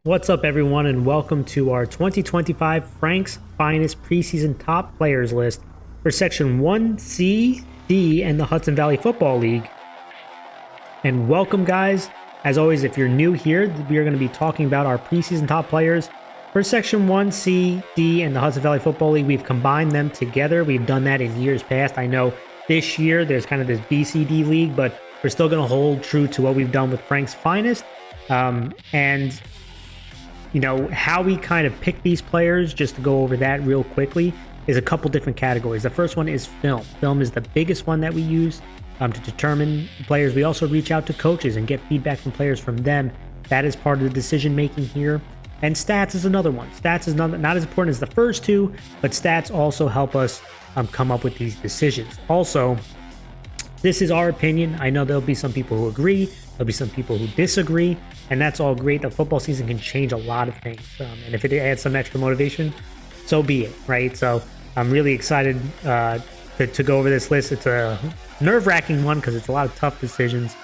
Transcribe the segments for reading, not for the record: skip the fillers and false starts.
What's up, everyone, and welcome to our 2025 Frank's Finest Preseason Top Players list for Section 1C, D, and the Hudson Valley Football League. And welcome, guys. As always, if you're new here, we are going to be talking about our preseason top players for Section 1C, D, and the Hudson Valley Football League. We've combined them together. We've done that in years past. I know this year there's kind of this BCD league, but we're still going to hold true to what we've done with Frank's Finest. And you know, how we kind of pick these players, just to go over that real quickly, is a couple different categories. The first one is film. Film is the biggest one that we use to determine players. We also reach out to coaches and get feedback from players from them. That is part of the decision making here. And stats is another one. Stats is not as important as the first two, but stats also help us come up with these decisions. Also, this is our opinion. I know there'll be some people who agree. There'll be some people who disagree, and that's all great. The football season can change a lot of things, and if it adds some extra motivation, so be it, right? So I'm really excited to go over this list. It's a nerve-wracking one because it's a lot of tough decisions.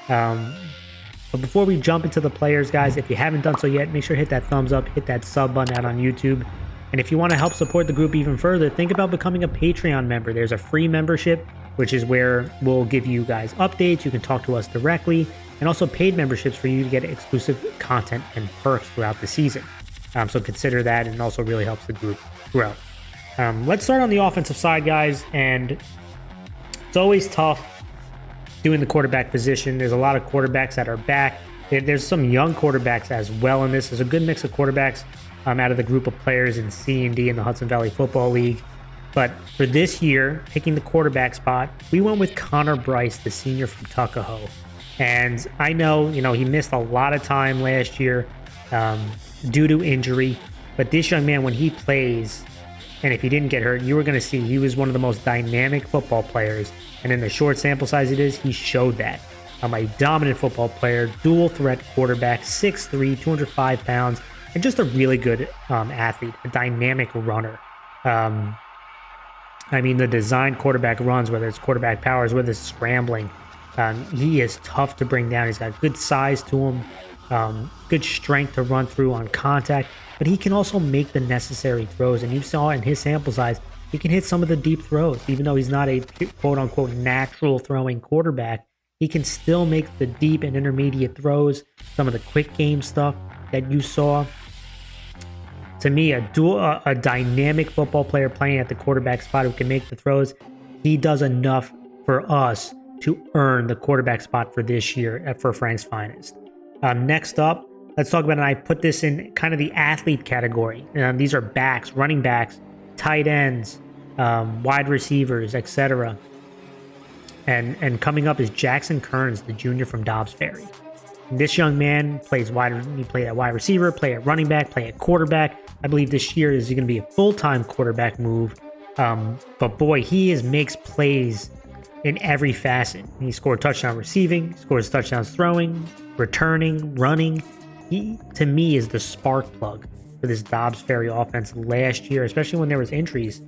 But before we jump into the players, guys, if you haven't done so yet, make sure to hit that thumbs up, hit that sub button out on YouTube. And if you want to help support the group even further, think about becoming a Patreon member. There's a free membership, which is where we'll give you guys updates. You can talk to us directly, and also paid memberships for you to get exclusive content and perks throughout the season. So consider that, and it also really helps the group grow. Let's start on the offensive side, guys, and it's always tough doing the quarterback position. There's a lot of quarterbacks that are back. There's some young quarterbacks as well in this. There's a good mix of quarterbacks out of the group of players in C and D in the Hudson Valley Football League. But for this year, picking the quarterback spot, we went with Connor Bryce, the senior from Tuckahoe. And I know, he missed a lot of time last year due to injury. But this young man, when he plays, and if he didn't get hurt, you were going to see he was one of the most dynamic football players. And in the short sample size it is, he showed that. A dominant football player, dual threat quarterback, 6'3", 205 pounds, and just a really good athlete, a dynamic runner. The design quarterback runs, whether it's quarterback powers, whether it's scrambling, he is tough to bring down. He's got good size to him, good strength to run through on contact, but he can also make the necessary throws. And you saw in his sample size, he can hit some of the deep throws. Even though he's not a quote-unquote natural throwing quarterback, he can still make the deep and intermediate throws, some of the quick game stuff that you saw. To me, a dynamic football player playing at the quarterback spot who can make the throws, he does enough for us to earn the quarterback spot for this year for Frank's Finest. Next up, let's talk about, and I put this in kind of the athlete category. These are backs, running backs, tight ends, wide receivers, etc. And coming up is Jackson Kearns, the junior from Dobbs Ferry. This young man plays he played at wide receiver, play at running back, play at quarterback. I believe this year is going to be a full-time quarterback move. But boy, he makes plays in every facet. He scored touchdown receiving, scores touchdowns throwing, returning, running. He, to me, is the spark plug for this Dobbs Ferry offense last year, especially when there was injuries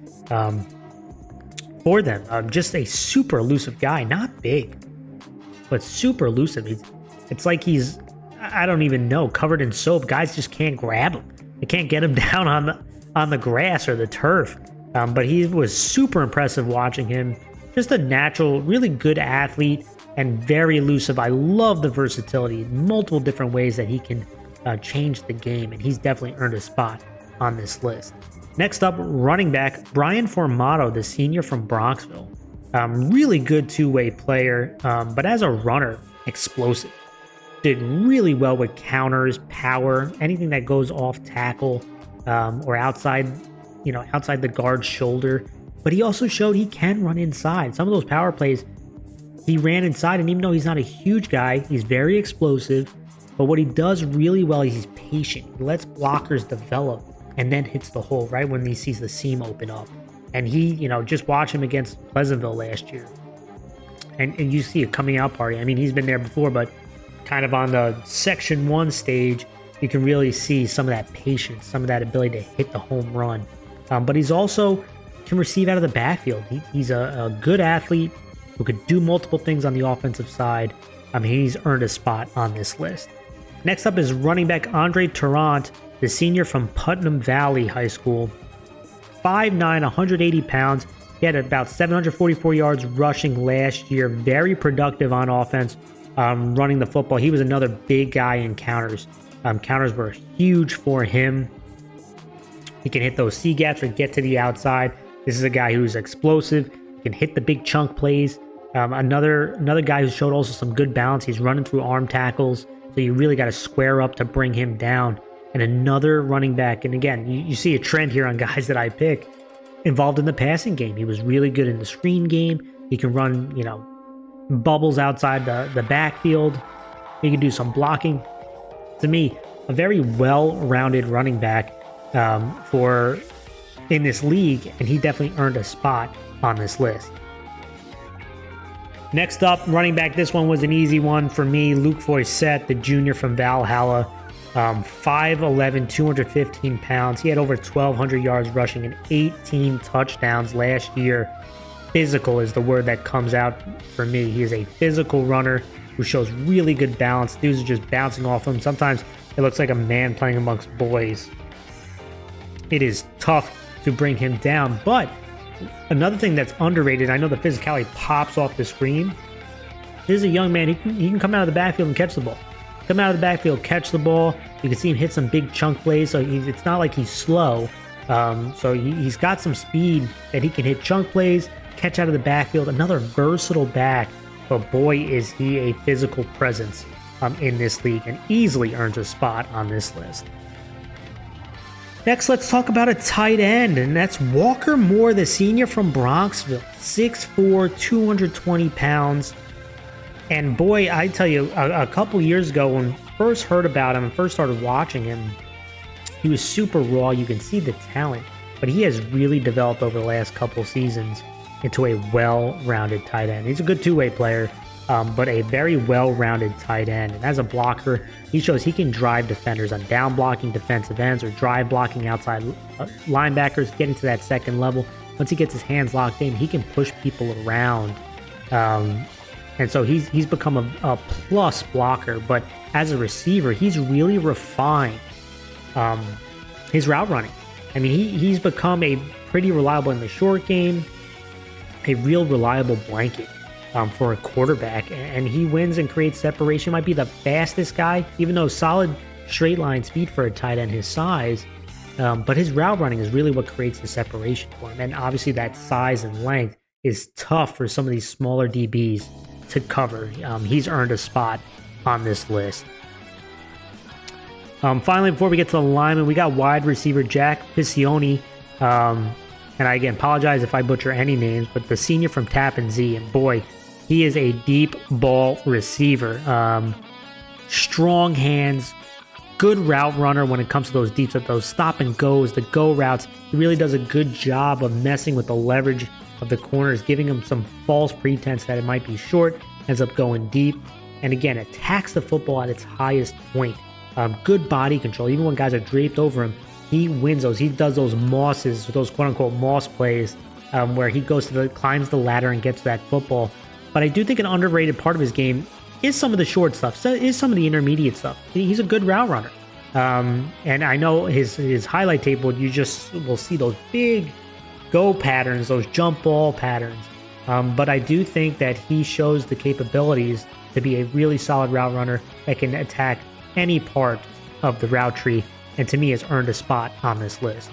for them. Just a super elusive guy, not big, but super elusive. It's like he's, I don't even know, covered in soap. Guys just can't grab him. They can't get him down on the grass or the turf. But he was super impressive watching him. Just a natural, really good athlete and very elusive. I love the versatility, multiple different ways that he can change the game, and he's definitely earned a spot on this list. Next up, running back Brian Formato, the senior from Bronxville. Really good two-way player, but as a runner, explosive. Did really well with counters, power, anything that goes off tackle or outside the guard's shoulder. But he also showed he can run inside. Some of those power plays, he ran inside, and even though he's not a huge guy, he's very explosive. But what he does really well is he's patient. He lets blockers develop and then hits the hole right when he sees the seam open up. And he, just watch him against Pleasantville last year. And you see a coming out party. He's been there before, but kind of on the Section 1 stage, you can really see some of that patience, some of that ability to hit the home run. But he's also can receive out of the backfield. He's a good athlete who could do multiple things on the offensive side. He's earned a spot on this list. Next up is running back Andre Tarrant, the senior from Putnam Valley High School. 5'9", 180 pounds. He had about 744 yards rushing last year. Very productive on offense, running the football. He was another big guy in counters. Counters were huge for him. He can hit those C-gaps or get to the outside. This is a guy who's explosive. He can hit the big chunk plays. Another guy who showed also some good balance. He's running through arm tackles, so you really got to square up to bring him down. And another running back, and again, you see a trend here on guys that I pick, involved in the passing game. He was really good in the screen game. He can run, bubbles outside the backfield. He can do some blocking. To me, a very well-rounded running back in this league, and he definitely earned a spot on this list. Next up, running back. This one was an easy one for me. Luke Foyset, the junior from Valhalla. 5'11", 215 pounds. He had over 1,200 yards rushing and 18 touchdowns last year. Physical is the word that comes out for me. He is a physical runner who shows really good balance. Dudes are just bouncing off him. Sometimes it looks like a man playing amongst boys. It is tough to bring him down, but another thing that's underrated, I know the physicality pops off the screen. This is a young man. He can come out of the backfield and catch the ball. Come out of the backfield, catch the ball. You can see him hit some big chunk plays, so it's not like he's slow. So he's got some speed that he can hit chunk plays, catch out of the backfield. Another versatile back, but boy, is he a physical presence in this league and easily earns a spot on this list. Next, let's talk about a tight end, and that's Walker Moore, the senior from Bronxville. 6'4", 220 pounds. And boy, I tell you, a couple years ago when I first heard about him and first started watching him, he was super raw. You can see the talent, but he has really developed over the last couple seasons into a well-rounded tight end. He's a good two-way player, but a very well-rounded tight end. And as a blocker, he shows he can drive defenders on down blocking defensive ends or drive blocking outside linebackers, getting to that second level. Once he gets his hands locked in, he can push people around. And so he's become a plus blocker, but as a receiver, he's really refined his route running. I mean, he's become a pretty reliable in the short game, a real reliable blanket for a quarterback, and he wins and creates separation. Might be the fastest guy, even though solid straight line speed for a tight end his size, but his route running is really what creates the separation for him. And obviously that size and length is tough for some of these smaller DBs to cover. He's earned a spot on this list. Finally, before we get to the lineman, we got wide receiver Jack Piccioni. And I again apologize if I butcher any names, but the senior from Tappan Zee, and boy, he is a deep ball receiver. Strong hands, good route runner when it comes to those deeps, those stop and goes, the go routes. He really does a good job of messing with the leverage of the corners, giving him some false pretense that it might be short, ends up going deep, and again, attacks the football at its highest point. Good body control. Even when guys are draped over him, he wins those. He does those mosses, those quote-unquote moss plays, where he climbs the ladder and gets to that football. But I do think an underrated part of his game is some of the short stuff, is some of the intermediate stuff. He's a good route runner. And I know his highlight table, you just will see those big go patterns, those jump ball patterns. But I do think that he shows the capabilities to be a really solid route runner that can attack any part of the route tree, and to me has earned a spot on this list.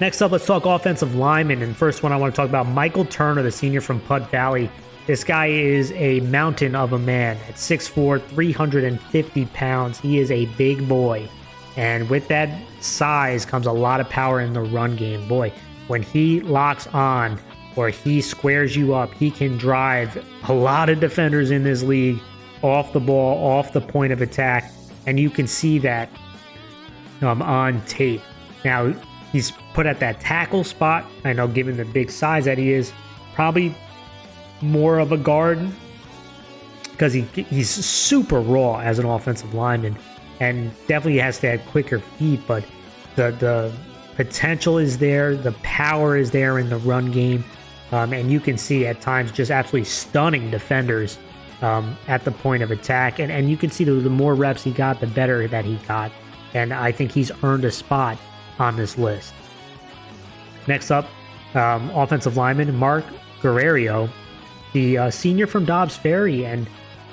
Next up, let's talk offensive linemen. And first one I want to talk about, Michael Turner, the senior from Putt Valley. This guy is a mountain of a man at 6'4", 350 pounds. He is a big boy. And with that size comes a lot of power in the run game. Boy, when he locks on or he squares you up, he can drive a lot of defenders in this league off the ball, off the point of attack. And you can see that on tape. Now, he's put at that tackle spot. I know given the big size that he is, probably more of a guard because he's super raw as an offensive lineman. And definitely has to have quicker feet, but the potential is there, the power is there in the run game, and you can see at times just absolutely stunning defenders at the point of attack. And you can see the more reps he got, the better that he got. And I think he's earned a spot on this list. Next up, offensive lineman Mark Guerrero, the senior from Dobbs Ferry. And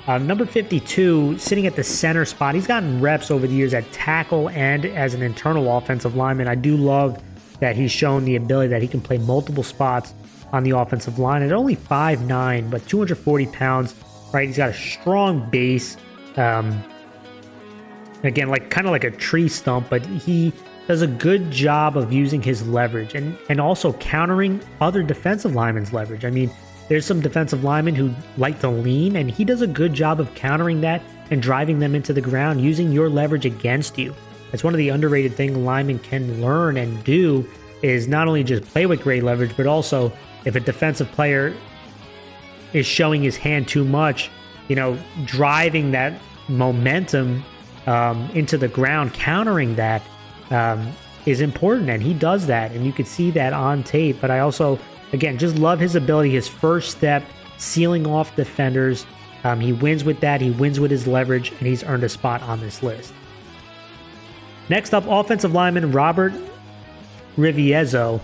number 52, sitting at the center spot. He's gotten reps over the years at tackle and as an internal offensive lineman. I do love that he's shown the ability that he can play multiple spots on the offensive line. At only 5'9", but 240 pounds, right? He's got a strong base. Again, kind of like a tree stump, but he does a good job of using his leverage and also countering other defensive linemen's leverage. I mean, there's some defensive linemen who like to lean, and he does a good job of countering that and driving them into the ground, using your leverage against you. That's one of the underrated things linemen can learn and do, is not only just play with great leverage, but also if a defensive player is showing his hand too much, driving that momentum into the ground, countering that is important, and he does that, and you could see that on tape. But I also, again, just love his ability, his first step, sealing off defenders. He wins with that. He wins with his leverage, and he's earned a spot on this list. Next up, offensive lineman Robert Riviezo,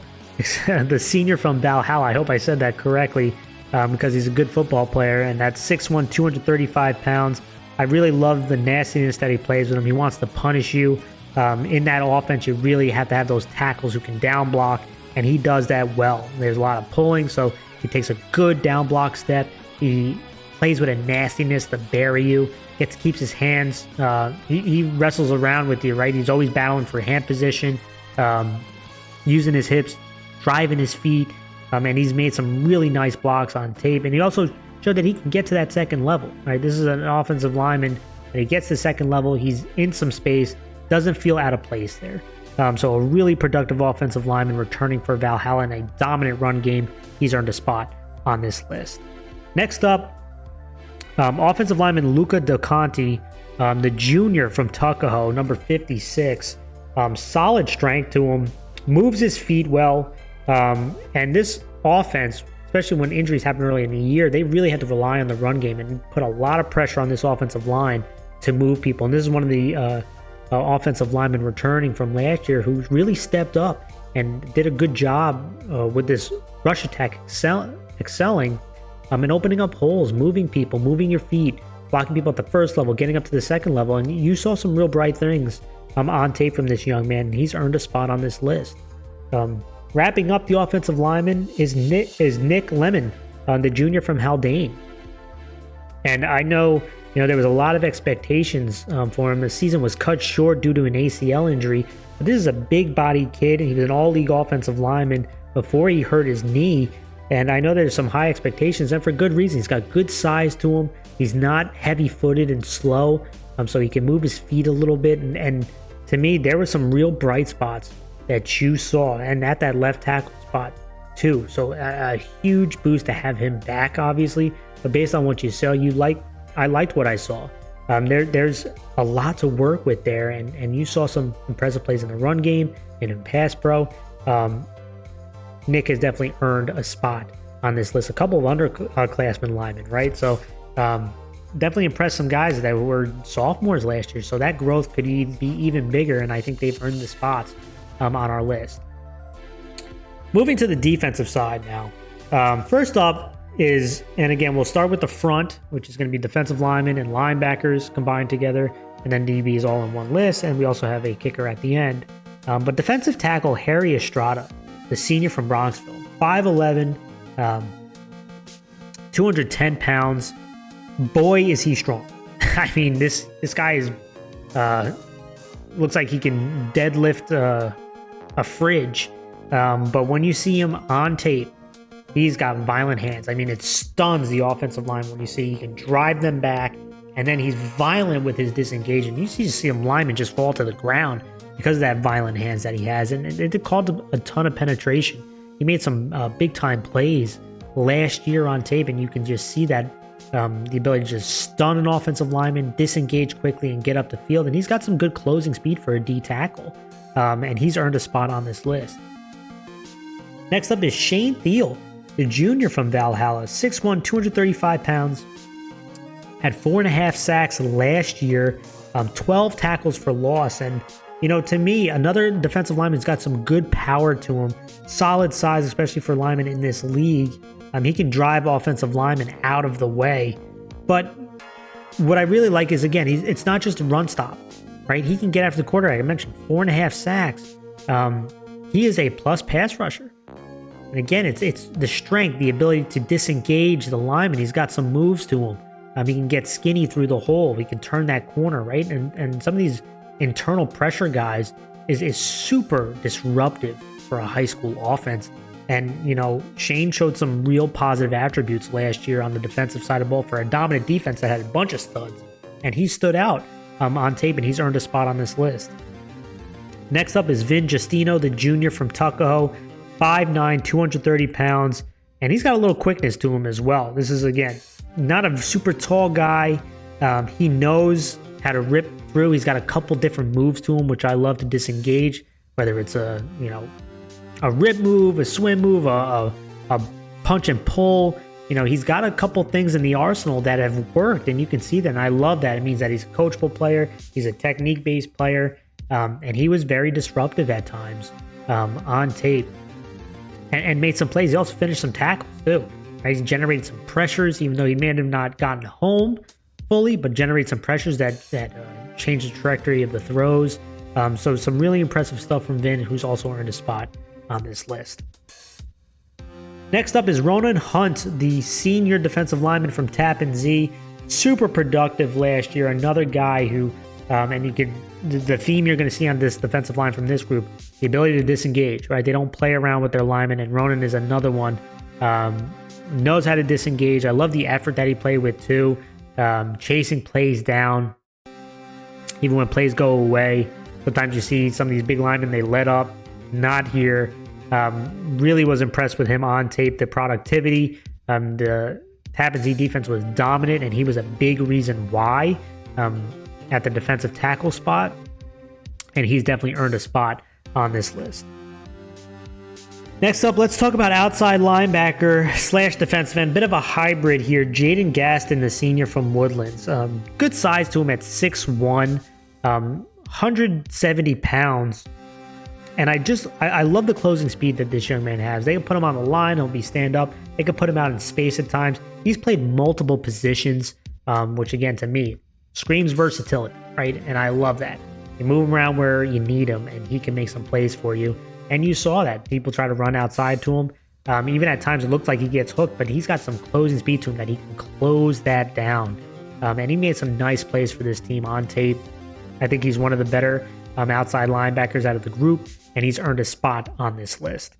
the senior from Valhalla. I hope I said that correctly because he's a good football player, and that's 6'1", 235 pounds. I really love the nastiness that he plays with him. He wants to punish you. In that offense, you really have to have those tackles who can down block, and he does that well. There's a lot of pulling, so he takes a good down block step. He plays with a nastiness to bury you. Keeps his hands. He wrestles around with you, right? He's always battling for hand position, using his hips, driving his feet, and he's made some really nice blocks on tape. And he also showed that he can get to that second level, right? This is an offensive lineman, and he gets to second level. He's in some space, doesn't feel out of place there. So a really productive offensive lineman returning for Valhalla in a dominant run game. He's earned a spot on this list. Next up, offensive lineman Luca Del Conte, the junior from Tuckahoe, number 56. Solid strength to him, moves his feet well, and this offense, especially when injuries happened early in the year, they really had to rely on the run game and put a lot of pressure on this offensive line to move people. And this is one of the offensive linemen returning from last year who really stepped up and did a good job with this rush attack, excelling and opening up holes, moving people, moving your feet, blocking people at the first level, getting up to the second level. And you saw some real bright things on tape from this young man, and he's earned a spot on this list. Wrapping up the offensive lineman is Nick Lemon, the junior from Haldane. And I know, there was a lot of expectations for him. The season was cut short due to an ACL injury, but this is a big-bodied kid, and he was an all-league offensive lineman before he hurt his knee. And I know there's some high expectations, and for good reason. He's got good size to him. He's not heavy-footed and slow, so he can move his feet a little bit. And to me, there were some real bright spots that you saw, and at that left tackle spot too. So a huge boost to have him back, obviously. But based on what you saw, I liked what I saw. There's a lot to work with there, and you saw some impressive plays in the run game and in pass pro. Nick has definitely earned a spot on this list. A couple of underclassmen linemen, right? So definitely impressed some guys that were sophomores last year. So that growth could be even bigger, and I think they've earned the spots on our list. Moving to the defensive side now. First up is, and again, we'll start with the front, which is going to be defensive linemen and linebackers combined together, and then DB is all in one list, and we also have a kicker at the end. But defensive tackle Harry Estrada, the senior from Bronxville, 5'11", 210 pounds. Boy, is he strong. I mean, this guy is looks like he can deadlift a fridge. But when you see him on tape, he's got violent hands. I mean, it stuns the offensive line when you see he can drive them back, and then he's violent with his disengagement. You see him linemen just fall to the ground because of that violent hands that he has, and it caused a ton of penetration. He made some big-time plays last year on tape, and you can just see that the ability to just stun an offensive lineman, disengage quickly, and get up the field. And he's got some good closing speed for a D tackle, and he's earned a spot on this list. Next up is Shane Thiel, the junior from Valhalla, 6'1", 235 pounds, had 4.5 sacks last year, 12 tackles for loss. And, to me, another defensive lineman's got some good power to him, solid size, especially for linemen in this league. He can drive offensive linemen out of the way. But what I really like is, again, it's not just a run stop, right? He can get after the quarterback. I mentioned 4.5 sacks. He is a plus pass rusher. And again, it's the strength, the ability to disengage the lineman. He's got some moves to him. He can get skinny through the hole. He can turn that corner, right? And some of these internal pressure guys is super disruptive for a high school offense. And, Shane showed some real positive attributes last year on the defensive side of the ball for a dominant defense that had a bunch of studs. And he stood out on tape, and he's earned a spot on this list. Next up is Vin Justino, the junior from Tuckahoe, 5'9", 230 pounds, and he's got a little quickness to him as well. This is, again, not a super tall guy. He knows how to rip through. He's got a couple different moves to him, which I love to disengage, whether it's a rip move, a swim move, a punch and pull. He's got a couple things in the arsenal that have worked, and you can see that, and I love that. It means that he's a coachable player. He's a technique-based player, and he was very disruptive at times on tape and made some plays. He also finished some tackles, too. Right? He generated some pressures, even though he may have not gotten home fully, but generated some pressures that changed the trajectory of the throws. So some really impressive stuff from Vin, who's also earned a spot on this list. Next up is Ronan Hunt, the senior defensive lineman from Tappan Zee. Super productive last year. Another guy who, the theme you're going to see on this defensive line from this group, the ability to disengage, right? They don't play around with their linemen, and Ronan is another one. Knows how to disengage. I love the effort that he played with, too. Chasing plays down, even when plays go away. Sometimes you see some of these big linemen, they let up. Not here. Really was impressed with him on tape. The productivity, the Tappan Zee defense was dominant, and he was a big reason why at the defensive tackle spot, and he's definitely earned a spot on this list. Next up, let's talk about outside linebacker / defensive end. Bit of a hybrid here. Jaden Gaston, the senior from Woodlands. Good size to him at 6'1", 170 pounds. And I love the closing speed that this young man has. They can put him on the line. He'll be stand up. They can put him out in space at times. He's played multiple positions, which again, to me, screams versatility, right? And I love that. You move him around where you need him, and he can make some plays for you. And you saw that. People try to run outside to him. Even at times it looks like he gets hooked, but he's got some closing speed to him that he can close that down. And he made some nice plays for this team on tape. I think he's one of the better outside linebackers out of the group, and he's earned a spot on this list.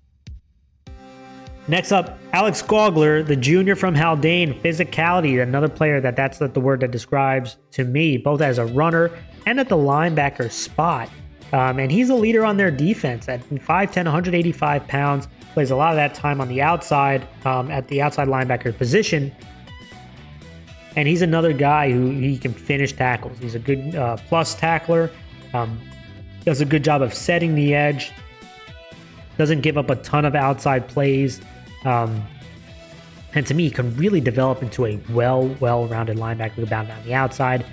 Next up, Alex Gaugler, the junior from Haldane. Physicality, another player that's the word that describes to me, both as a runner and at the linebacker spot. And he's a leader on their defense at 5'10", 185 pounds. Plays a lot of that time on the outside, at the outside linebacker position. And he's another guy who he can finish tackles. He's a good plus tackler. Does a good job of setting the edge. Doesn't give up a ton of outside plays. And to me, he can really develop into a well-rounded linebacker. Go down the outside,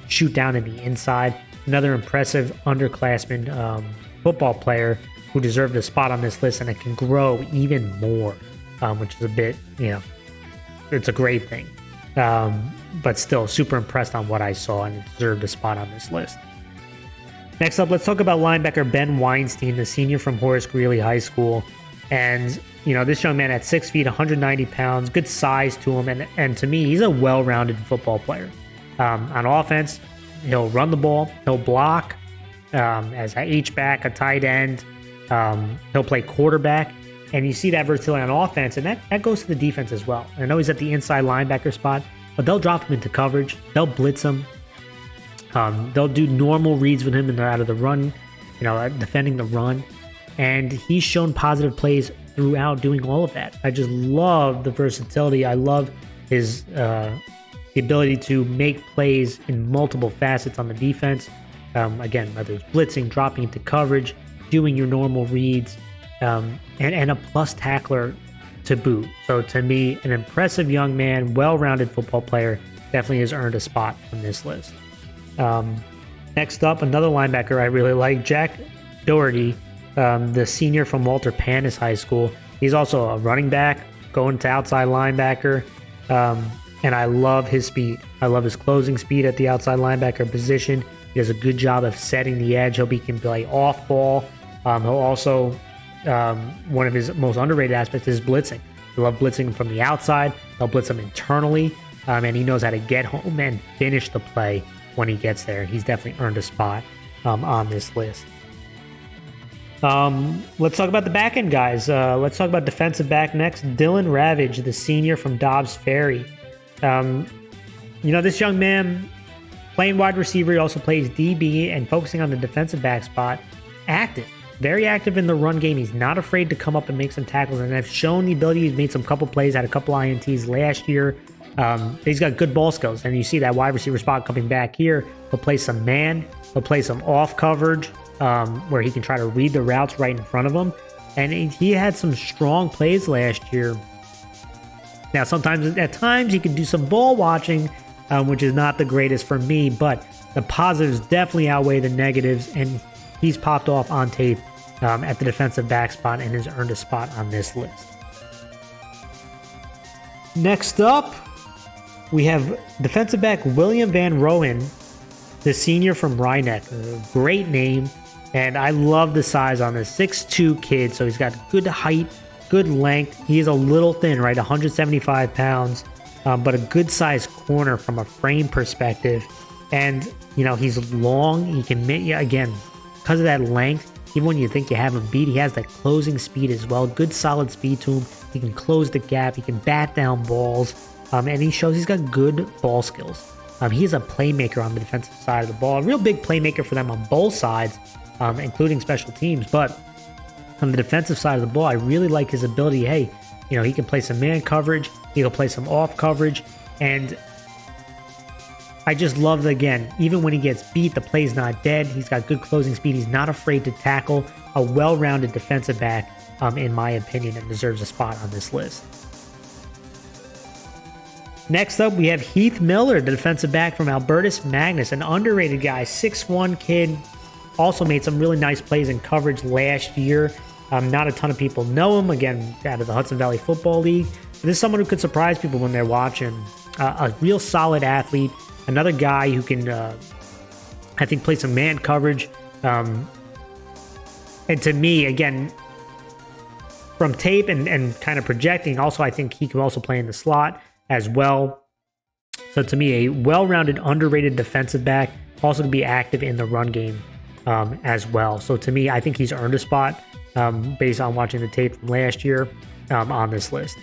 shoot down in the inside. Another impressive underclassman football player who deserved a spot on this list, and it can grow even more, which is a bit, it's a great thing. But still super impressed on what I saw, and it deserved a spot on this list. Next up, let's talk about linebacker Ben Weinstein, the senior from Horace Greeley High School. And, this young man at 6 feet, 190 pounds, good size to him. And to me, he's a well-rounded football player. On offense, he'll run the ball, he'll block as a H-back, a tight end. He'll play quarterback. And you see that versatility on offense, and that goes to the defense as well. I know he's at the inside linebacker spot, but they'll drop him into coverage. They'll blitz him. They'll do normal reads with him and they're out of the run, defending the run. And he's shown positive plays throughout doing all of that. I just love the versatility. I love his the ability to make plays in multiple facets on the defense. Again, whether it's blitzing, dropping into coverage, doing your normal reads, and a plus tackler to boot. So to me, an impressive young man, well-rounded football player, definitely has earned a spot on this list. Next up, another linebacker I really like, Jack Doherty, the senior from Walter Panis High School. He's also a running back, going to outside linebacker, and I love his speed. I love his closing speed at the outside linebacker position. He does a good job of setting the edge. He can play off ball. He'll also, one of his most underrated aspects is blitzing. I love blitzing from the outside. He'll blitz him internally, and he knows how to get home and finish the play when he gets there. He's definitely earned a spot on this list. Let's talk about the back end guys. Let's talk about defensive back next. Dylan Ravage, the senior from Dobbs Ferry. This young man playing wide receiver, he also plays DB and focusing on the defensive back spot. Active, very active in the run game. He's not afraid to come up and make some tackles, and have shown the ability. He's made some couple plays, had a couple INTs last year. He's got good ball skills, and you see that wide receiver spot coming back here. He'll play some man, he'll play some off coverage, where he can try to read the routes right in front of him. And he had some strong plays last year. Now, at times, he can do some ball watching, which is not the greatest for me, but the positives definitely outweigh the negatives, and he's popped off on tape at the defensive back spot and has earned a spot on this list. Next up, we have defensive back William Van Rohen, the senior from Rhinebeck. A great name, and I love the size on this 6'2" kid, so he's got good height, good length. He is a little thin, right? 175 pounds, but a good sized corner from a frame perspective. And, he's long. He can, again, because of that length, even when you think you have him beat, he has that closing speed as well. Good solid speed to him. He can close the gap. He can bat down balls. And he shows he's got good ball skills. He's a playmaker on the defensive side of the ball. A real big playmaker for them on both sides, including special teams. But on the defensive side of the ball, I really like his ability. Hey, he can play some man coverage. He can play some off coverage. And I just love again, even when he gets beat, the play's not dead. He's got good closing speed. He's not afraid to tackle. A well-rounded defensive back, in my opinion, and deserves a spot on this list. Next up, we have Heath Miller, the defensive back from Albertus Magnus, an underrated guy, 6'1" kid. Also made some really nice plays in coverage last year. Not a ton of people know him, again, out of the Hudson Valley Football League. This is someone who could surprise people when they're watching. A real solid athlete. Another guy who can, I think, play some man coverage. And to me, again, from tape and kind of projecting, also I think he can also play in the slot as well. So to me, a well-rounded, underrated defensive back, also to be active in the run game as well. So to me, I think he's earned a spot based on watching the tape from last year on this list.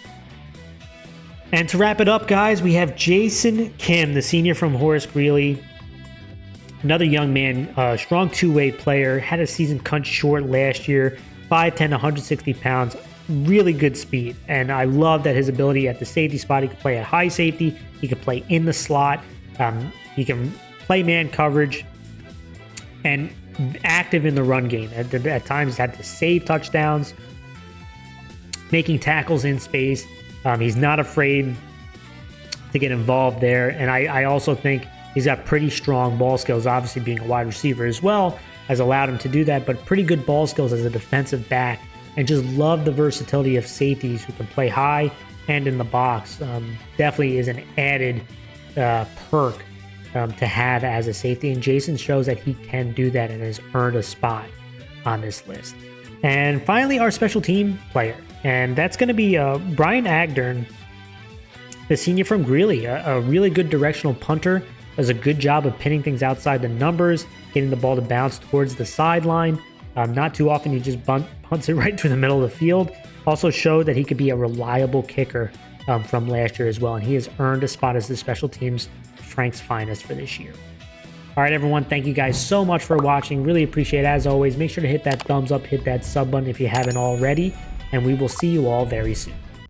And to wrap it up, guys, we have Jason Kim, the senior from Horace Greeley. Another young man, strong two-way player, had a season cut short last year, 5'10", 160 pounds, really good speed. And I love that his ability at the safety spot. He can play at high safety. He can play in the slot. He can play man coverage and active in the run game. At times, had to save touchdowns, making tackles in space. He's not afraid to get involved there. And I also think he's got pretty strong ball skills. Obviously, being a wide receiver as well has allowed him to do that, but pretty good ball skills as a defensive back. And just love the versatility of safeties who can play high and in the box. Definitely is an added perk to have as a safety. And Jason shows that he can do that and has earned a spot on this list. And finally, our special team player. And that's going to be Brian Agdern, the senior from Greeley, a really good directional punter. Does a good job of pinning things outside the numbers, getting the ball to bounce towards the sideline. Not too often he just punts it right through the middle of the field. Also showed that he could be a reliable kicker from last year as well. And he has earned a spot as the special teams Frank's finest for this year. All right, everyone. Thank you guys so much for watching. Really appreciate it. As always, make sure to hit that thumbs up, hit that sub button if you haven't already. And we will see you all very soon.